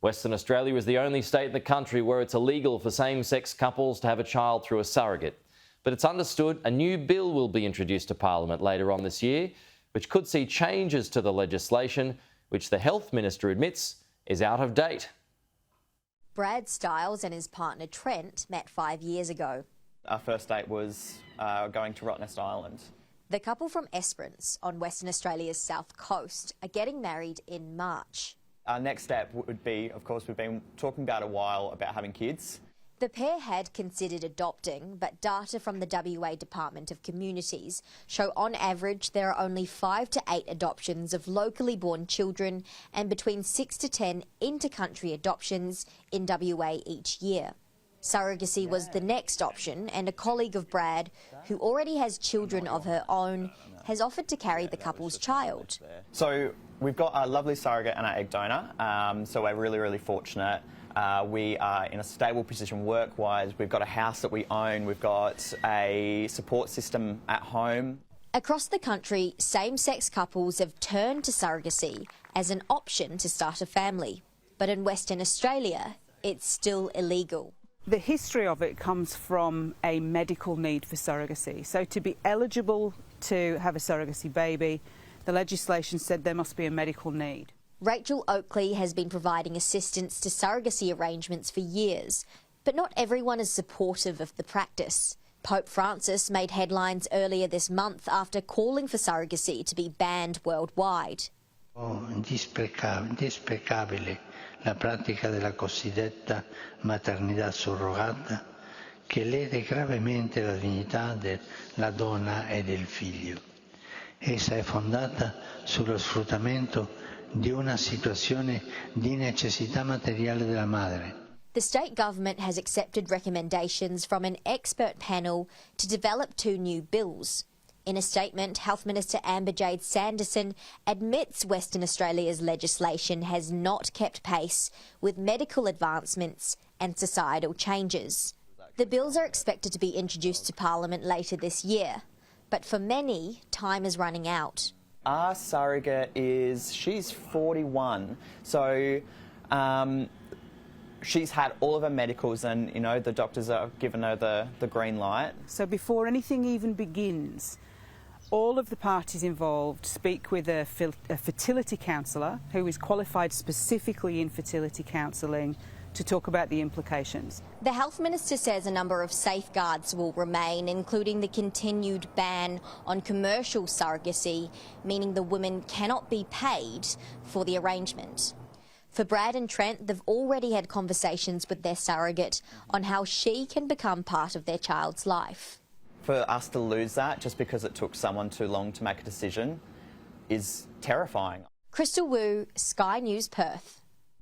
Western Australia is the only state in the country where it's illegal for same-sex couples to have a child through a surrogate. But it's understood a new bill will be introduced to Parliament later on this year, which could see changes to the legislation, which the Health Minister admits is out of date. Brad Stiles and his partner Trent met 5 years ago. Our first date was going to Rottnest Island. The couple from Esperance on Western Australia's south coast are getting married in March. Our next step would be, of course, we've been talking about a while about having kids. The pair had considered adopting, but data from the WA Department of Communities show on average there are only 5 to 8 adoptions of locally born children and between 6 to 10 inter-country adoptions in WA each year. Surrogacy was the next option, and a colleague of Brad, who already has children of her own, has offered to carry the couple's child. So we've got a lovely surrogate and our egg donor, so we're really, really fortunate. We are in a stable position work-wise. We've got a house that we own. We've got a support system at home. Across the country, same-sex couples have turned to surrogacy as an option to start a family. But in Western Australia, it's still illegal. The history of it comes from a medical need for surrogacy. So to be eligible to have a surrogacy baby, the legislation said there must be a medical need. Rachel Oakley has been providing assistance to surrogacy arrangements for years, but not everyone is supportive of the practice. Pope Francis made headlines earlier this month after calling for surrogacy to be banned worldwide. Desprecabile la pratica della cosiddetta maternità surrogata che lede gravemente la dignità della donna e del figlio. Essa è fondata sullo sfruttamento di una situazione di necessità materiale della madre. The state government has accepted recommendations from an expert panel to develop 2 new bills. In a statement, Health Minister Amber Jade Sanderson admits Western Australia's legislation has not kept pace with medical advancements and societal changes. The bills are expected to be introduced to Parliament later this year, but for many, time is running out. Our surrogate she's 41, so she's had all of her medicals and, you know, the doctors have given her the green light. So before anything even begins, all of the parties involved speak with a fertility counsellor who is qualified specifically in fertility counselling to talk about the implications. The Health Minister says a number of safeguards will remain, including the continued ban on commercial surrogacy, meaning the women cannot be paid for the arrangement. For Brad and Trent, they've already had conversations with their surrogate on how she can become part of their child's life. For us to lose that just because it took someone too long to make a decision is terrifying. Crystal Wu, Sky News, Perth.